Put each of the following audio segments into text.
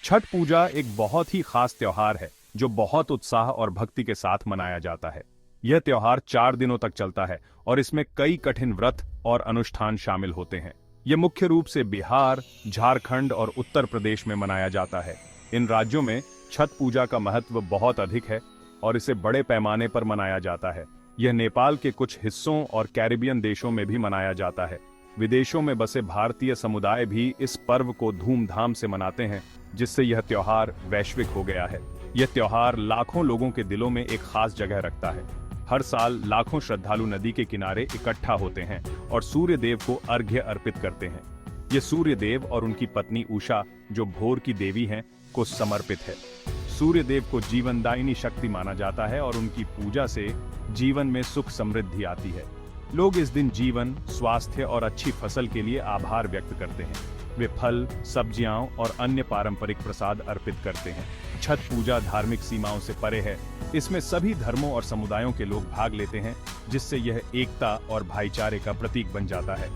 छठ पूजा एक बहुत ही खास त्योहार है जो बहुत उत्साह और भक्ति के साथ मनाया जाता है। यह त्योहार 4 दिनों तक चलता है और इसमें कई कठिन व्रत और अनुष्ठान शामिल होते हैं। यह मुख्य रूप से बिहार, झारखंड और उत्तर प्रदेश में मनाया जाता है। इन राज्यों में छठ पूजा का महत्व बहुत अधिक है और इसे बड़े पैमाने पर मनाया जाता है। यह नेपाल के कुछ हिस्सों और कैरिबियन देशों में भी मनाया जाता है। विदेशों में बसे भारतीय समुदाय भी इस पर्व को धूमधाम से मनाते हैं, जिससे यह त्योहार वैश्विक हो गया है। यह त्योहार लाखों लोगों के दिलों में एक खास जगह रखता है। हर साल लाखों श्रद्धालु नदी के किनारे इकट्ठा होते हैं और सूर्य देव को अर्घ्य अर्पित करते हैं। ये सूर्य देव और उनकी पत्नी उषा, जो भोर की देवी हैं, को समर्पित है। सूर्य देव को जीवनदायिनी शक्ति माना जाता है और उनकी पूजा से जीवन में सुख समृद्धि आती है। लोग इस दिन जीवन, स्वास्थ्य और अच्छी फसल के लिए आभार व्यक्त करते हैं। वे फल, सब्जियां और अन्य पारंपरिक प्रसाद अर्पित करते हैं। छठ पूजा धार्मिक सीमाओं से परे है। इसमें सभी धर्मों और समुदायों के लोग भाग लेते हैं, जिससे यह एकता और भाईचारे का प्रतीक बन जाता है।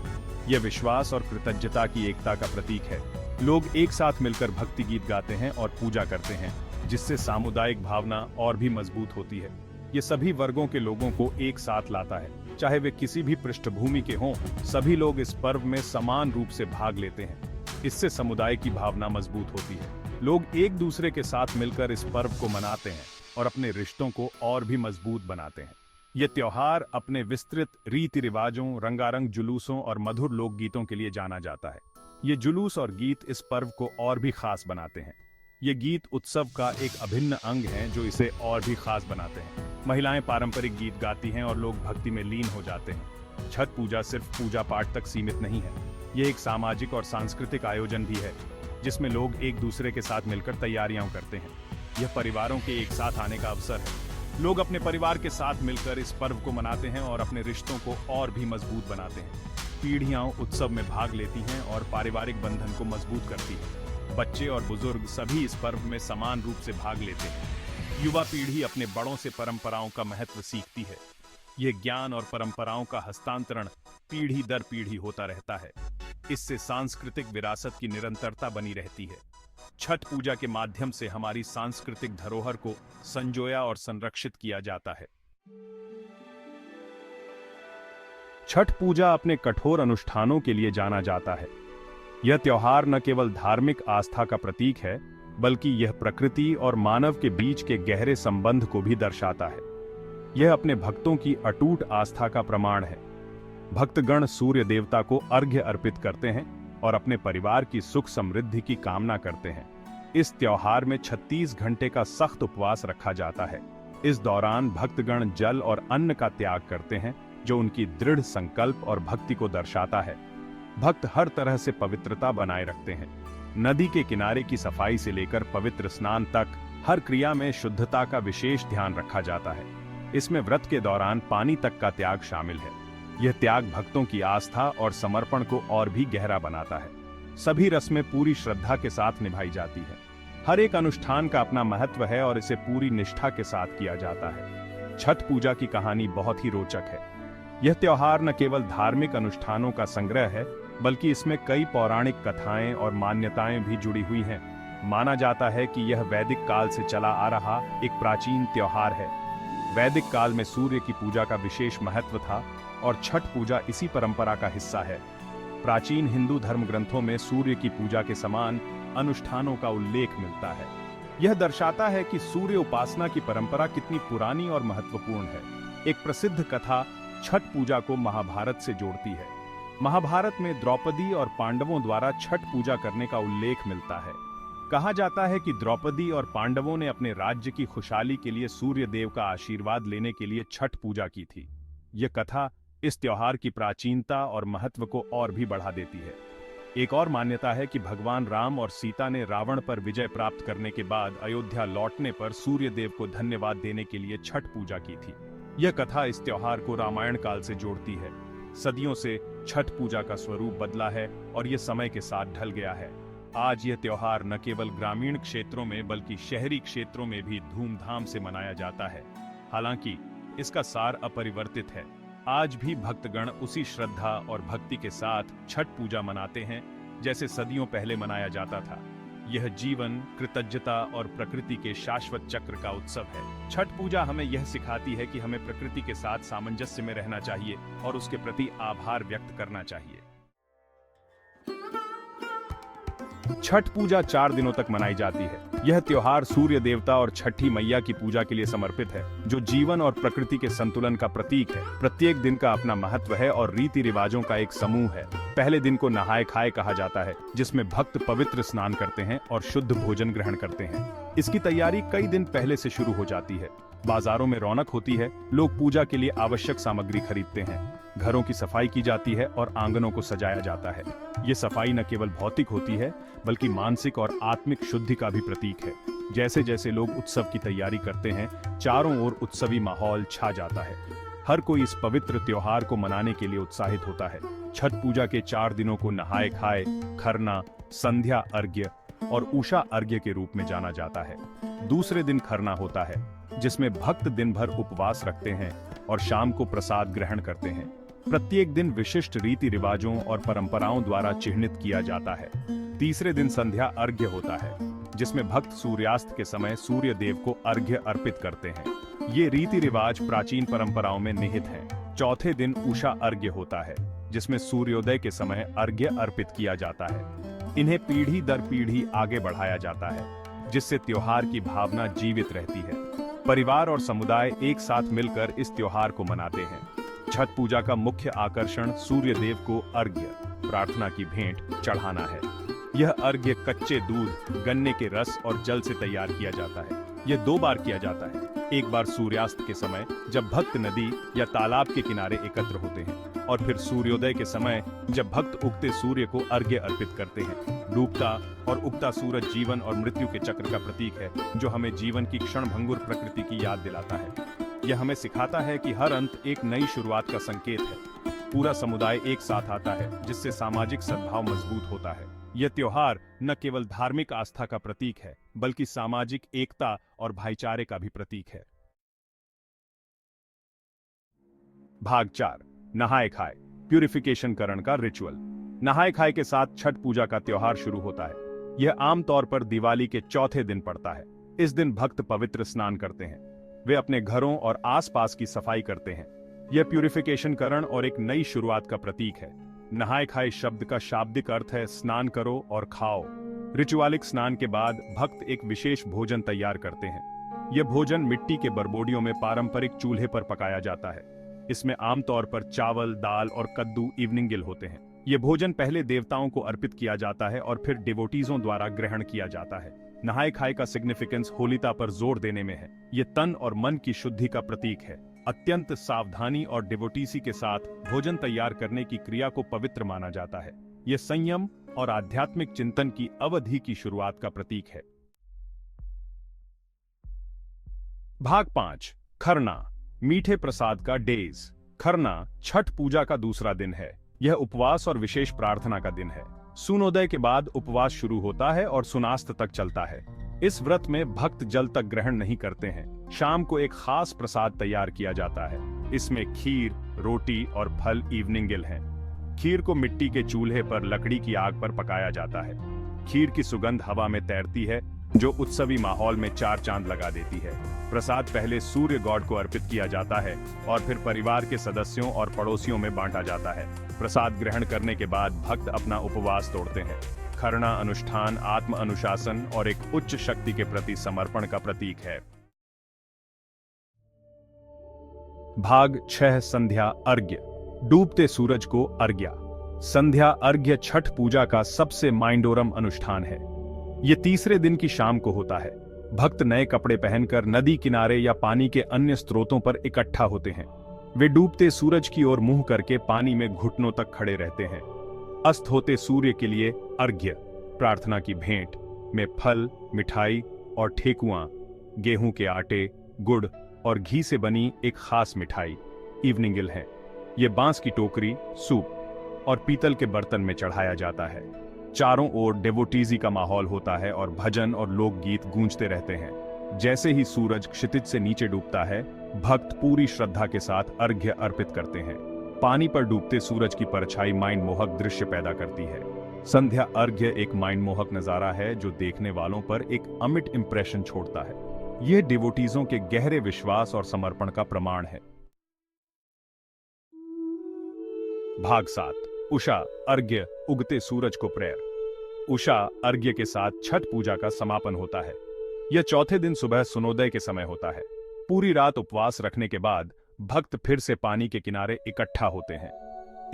यह विश्वास और कृतज्ञता की एकता का प्रतीक है। लोग एक साथ मिलकर भक्ति गीत गाते हैं और पूजा करते हैं, जिससे सामुदायिक भावना और भी मजबूत होती है। ये सभी वर्गों के लोगों को एक साथ लाता है, चाहे वे किसी भी पृष्ठभूमि के हों। सभी लोग इस पर्व में समान रूप से भाग लेते हैं। इससे समुदाय की भावना मजबूत होती है। लोग एक दूसरे के साथ मिलकर इस पर्व को मनाते हैं और अपने रिश्तों को और भी मजबूत बनाते हैं। ये त्योहार अपने विस्तृत रीति रिवाजों, रंगारंग जुलूसों और मधुर लोकगीतों के लिए जाना जाता है। ये जुलूस और गीत इस पर्व को और भी खास बनाते हैं। ये गीत उत्सव का एक अभिन्न अंग हैं, जो इसे और भी खास बनाते हैं। महिलाएं पारंपरिक गीत गाती हैं और लोग भक्ति में लीन हो जाते हैं। छठ पूजा सिर्फ पूजा पाठ तक सीमित नहीं है। ये एक सामाजिक और सांस्कृतिक आयोजन भी है, जिसमें लोग एक दूसरे के साथ मिलकर तैयारियां करते हैं। यह परिवारों के एक साथ आने का अवसर है। लोग अपने परिवार के साथ मिलकर इस पर्व को मनाते हैं और अपने रिश्तों को और भी मजबूत बनाते हैं। पीढ़ियां उत्सव में भाग लेती हैं और पारिवारिक बंधन को मजबूत करती हैं। बच्चे और बुजुर्ग सभी इस पर्व में समान रूप से भाग लेते हैं। युवा पीढ़ी अपने बड़ों से परंपराओं का महत्व सीखती है। यह ज्ञान और परंपराओं का हस्तांतरण पीढ़ी दर पीढ़ी होता रहता है। इससे सांस्कृतिक विरासत की निरंतरता बनी रहती है। छठ पूजा के माध्यम से हमारी सांस्कृतिक धरोहर को संजोया और संरक्षित किया जाता है। छठ पूजा अपने कठोर अनुष्ठानों के लिए जाना जाता है। यह त्योहार न केवल धार्मिक आस्था का प्रतीक है, बल्कि यह प्रकृति और मानव के बीच के गहरे संबंध को भी दर्शाता है। यह अपने भक्तों की अटूट आस्था का प्रमाण है। भक्तगण सूर्य देवता को अर्घ्य अर्पित करते हैं और अपने परिवार की सुख समृद्धि की कामना करते हैं। इस त्योहार में 36 घंटे का सख्त उपवास रखा जाता है। इस दौरान भक्तगण जल और अन्न का त्याग करते हैं, जो उनकी दृढ़ संकल्प और भक्ति को दर्शाता है। भक्त हर तरह से पवित्रता बनाए रखते हैं। नदी के किनारे की सफाई से लेकर पवित्र स्नान तक हर क्रिया में शुद्धता का विशेष ध्यान रखा जाता है। इसमें व्रत के दौरान पानी तक का त्याग शामिल है। यह त्याग भक्तों की आस्था और समर्पण को और भी गहरा बनाता है। सभी रस्में पूरी श्रद्धा के साथ निभाई जाती है। हर एक अनुष्ठान का अपना महत्व है और इसे पूरी निष्ठा के साथ किया जाता है। छठ पूजा की कहानी बहुत ही रोचक है। यह त्योहार न केवल धार्मिक अनुष्ठानों का संग्रह है, बल्कि इसमें कई पौराणिक कथाएं और मान्यताएं भी जुड़ी हुई हैं। माना जाता है कि यह वैदिक काल से चला आ रहा एक प्राचीन त्योहार है। वैदिक काल में सूर्य की पूजा का विशेष महत्व था और छठ पूजा इसी परंपरा का हिस्सा है। प्राचीन हिंदू धर्म ग्रंथों में सूर्य की पूजा के समान अनुष्ठानों का उल्लेख मिलता है। यह दर्शाता है कि सूर्य उपासना की परंपरा कितनी पुरानी और महत्वपूर्ण है। एक प्रसिद्ध कथा छठ पूजा को महाभारत से जोड़ती है। महाभारत में द्रौपदी और पांडवों द्वारा छठ पूजा करने का उल्लेख मिलता है। कहा जाता है कि द्रौपदी और पांडवों ने अपने राज्य की खुशहाली के लिए सूर्य देव का आशीर्वाद लेने के लिए छठ पूजा की थी। यह कथा इस त्योहार की प्राचीनता और महत्व को और भी बढ़ा देती है। एक और मान्यता है कि भगवान राम और सीता ने रावण पर विजय प्राप्त करने के बाद अयोध्या लौटने पर सूर्य देव को धन्यवाद देने के लिए छठ पूजा की थी। यह कथा इस त्योहार को रामायण काल से जोड़ती है। सदियों से छठ पूजा का स्वरूप बदला है और यह समय के साथ ढल गया है। आज यह त्योहार न केवल ग्रामीण क्षेत्रों में बल्कि शहरी क्षेत्रों में भी धूमधाम से मनाया जाता है। हालांकि इसका सार अपरिवर्तित है। आज भी भक्तगण उसी श्रद्धा और भक्ति के साथ छठ पूजा मनाते हैं, जैसे सदियों पहले मनाया जाता था। यह जीवन, कृतज्ञता और प्रकृति के शाश्वत चक्र का उत्सव है। छठ पूजा हमें यह सिखाती है कि हमें प्रकृति के साथ सामंजस्य में रहना चाहिए और उसके प्रति आभार व्यक्त करना चाहिए। छठ पूजा 4 दिनों तक मनाई जाती है। यह त्योहार सूर्य देवता और छठी मैया की पूजा के लिए समर्पित है, जो जीवन और प्रकृति के संतुलन का प्रतीक है। प्रत्येक दिन का अपना महत्व है और रीति रिवाजों का एक समूह है। पहले दिन को नहाए खाए कहा जाता है, जिसमें भक्त पवित्र स्नान करते हैं और शुद्ध भोजन ग्रहण करते हैं। इसकी तैयारी कई दिन पहले से शुरू हो जाती है। बाजारों में रौनक होती है, लोग पूजा के लिए आवश्यक सामग्री खरीदते हैं, घरों की सफाई की जाती है और आंगनों को सजाया जाता है। ये सफाई न केवल भौतिक होती है, बल्कि मानसिक और आत्मिक शुद्धि का भी प्रतीक है। जैसे जैसे लोग उत्सव की तैयारी करते हैं, चारों ओर उत्सवी माहौल छा जाता है। हर कोई इस पवित्र त्योहार को मनाने के लिए उत्साहित होता है। छठ पूजा के 4 दिनों को नहाए खाए, खरना, संध्या अर्घ्य और उषा अर्घ्य के रूप में जाना जाता है। दूसरे दिन खरना होता है, जिसमें भक्त दिन भर उपवास रखते हैं और शाम को प्रसाद ग्रहण करते हैं। प्रत्येक दिन विशिष्ट रीति रिवाजों और परंपराओं द्वारा चिह्नित किया जाता है। तीसरे दिन संध्या अर्घ्य होता है, जिसमें भक्त सूर्यास्त के समय सूर्य देव को अर्घ्य अर्पित करते हैं। ये रीति रिवाज प्राचीन परंपराओं में निहित हैं। चौथे दिन उषा अर्घ्य होता है, जिसमें सूर्योदय के समय अर्घ्य अर्पित किया जाता है। इन्हें पीढ़ी दर पीढ़ी आगे बढ़ाया जाता है, जिससे त्योहार की भावना जीवित रहती है। परिवार और समुदाय एक साथ मिलकर इस त्योहार को मनाते हैं। छठ पूजा का मुख्य आकर्षण सूर्य देव को अर्घ्य, प्रार्थना की भेंट चढ़ाना है। यह अर्घ्य कच्चे दूध, गन्ने के रस और जल से तैयार किया जाता है। यह 2 बार किया जाता है। एक बार सूर्यास्त के समय, जब भक्त नदी या तालाब के किनारे एकत्र होते हैं, और फिर सूर्योदय के समय, जब भक्त उगते सूर्य को अर्घ्य अर्पित करते हैं। डूबता और उगता सूरज जीवन और मृत्यु के चक्र का प्रतीक है, जो हमें जीवन की क्षणभंगुर प्रकृति की याद दिलाता है। यह हमें सिखाता है कि हर अंत एक नई शुरुआत का संकेत है। पूरा समुदाय एक साथ आता है, जिससे सामाजिक सद्भाव मजबूत होता है। यह त्योहार न केवल धार्मिक आस्था का प्रतीक है, बल्कि सामाजिक एकता और भाईचारे का भी प्रतीक है। भाग 4, नहाए खाए, प्यूरिफिकेशन करण का रिचुअल। नहाए खाए के साथ छठ पूजा का त्योहार शुरू होता है। यह आमतौर पर दिवाली के चौथे दिन पड़ता है। इस दिन भक्त पवित्र स्नान करते हैं। वे अपने घरों और आसपास की सफाई करते हैं। यह प्यूरिफिकेशन करण और एक नई शुरुआत का प्रतीक है। नहाए खाए शब्द का शाब्दिक अर्थ है स्नान करो और खाओ। रिचुअलिक स्नान के बाद भक्त एक विशेष भोजन तैयार करते हैं। यह भोजन मिट्टी के बरबोडियों में पारंपरिक चूल्हे पर पकाया जाता है। इसमें आमतौर पर चावल, दाल और कद्दू इवनिंग गिल होते हैं। यह भोजन पहले देवताओं को अर्पित किया जाता है और फिर डिवोटीजों द्वारा ग्रहण किया जाता है। नहाए खाए का सिग्निफिकेंस होलिता पर जोर देने में है। यह तन और मन की शुद्धि का प्रतीक है। अत्यंत सावधानी और डिवोटीसी के साथ भोजन तैयार करने की क्रिया को पवित्र माना जाता है। यह संयम और आध्यात्मिक चिंतन की अवधि की शुरुआत का प्रतीक है। भाग 5, खरना, मीठे प्रसाद का डेज। खरना छठ पूजा का दूसरा दिन है। यह उपवास और विशेष प्रार्थना का दिन है। सूर्योदय के बाद उपवास शुरू होता है और सूर्यास्त तक चलता है। इस व्रत में भक्त जल तक ग्रहण नहीं करते हैं। शाम को एक खास प्रसाद तैयार किया जाता है। इसमें खीर, रोटी और फल इवनिंग गिल हैं। खीर को मिट्टी के चूल्हे पर लकड़ी की आग पर पकाया जाता है। खीर की सुगंध हवा में तैरती है, जो उत्सवी माहौल में 4 चांद लगा देती है। प्रसाद पहले सूर्य गॉड को अर्पित किया जाता है और फिर परिवार के सदस्यों और पड़ोसियों में बांटा जाता है। प्रसाद ग्रहण करने के बाद भक्त अपना उपवास तोड़ते हैं। खरना अनुष्ठान आत्म अनुशासन और एक उच्च शक्ति के प्रति समर्पण का प्रतीक है। भाग 6, संध्या अर्घ्य, डूबते सूरज को अर्घ्य। संध्या अर्घ्य छठ पूजा का सबसे माइंडोरम अनुष्ठान है। यह तीसरे दिन की शाम को होता है। भक्त नए कपड़े पहनकर नदी किनारे या पानी के अन्य स्रोतों पर इकट्ठा होते हैं। वे डूबते सूरज की ओर मुंह करके पानी में घुटनों तक खड़े रहते हैं। अस्त होते सूर्य के लिए अर्घ्य, प्रार्थना की भेंट में फल, मिठाई और ठेकुआ, गेहूं के आटे, गुड़ और घी से बनी एक खास मिठाई इवनिंग गिल है। ये बांस की टोकरी, सूप और पीतल के बर्तन में चढ़ाया जाता है। चारों ओर डेवोटीजी का माहौल होता है और भजन और लोकगीत गूंजते रहते हैं। जैसे ही सूरज क्षितिज से नीचे डूबता है, भक्त पूरी श्रद्धा के साथ अर्घ्य अर्पित करते हैं। पानी पर डूबते सूरज की परछाई माइंड मोहक दृश्य पैदा करती है। संध्या अर्घ्य एक माइंडमोहक नजारा है जो देखने वालों पर एक अमिट इंप्रेशन छोड़ता है। यह डिवोटीजों के गहरे विश्वास और समर्पण का प्रमाण है। भाग 7 उषा अर्घ्य उगते सूरज को प्रेयर। उषा अर्घ्य के साथ छठ पूजा का समापन होता है। यह चौथे दिन सुबह सुनोदय के समय होता है। पूरी रात उपवास रखने के बाद भक्त फिर से पानी के किनारे इकट्ठा होते हैं।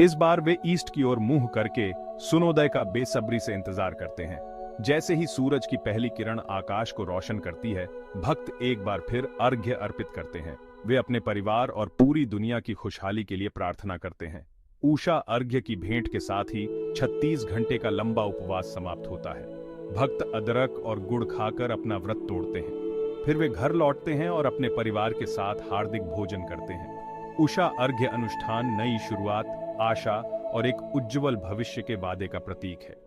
इस बार वे ईस्ट की ओर मुंह करके सुनोदय का बेसब्री से इंतजार करते हैं। जैसे ही सूरज की पहली किरण आकाश को रोशन करती है, भक्त एक बार फिर अर्घ्य अर्पित करते हैं। वे अपने परिवार और पूरी दुनिया की खुशहाली के लिए प्रार्थना करते हैं। उषा अर्घ्य की भेंट के साथ ही 36 घंटे का लंबा उपवास समाप्त होता है। भक्त अदरक और गुड़ खाकर अपना व्रत तोड़ते हैं। फिर वे घर लौटते हैं और अपने परिवार के साथ हार्दिक भोजन करते हैं। उषा अर्घ्य अनुष्ठान नई शुरुआत, आशा और एक उज्जवल भविष्य के वादे का प्रतीक है।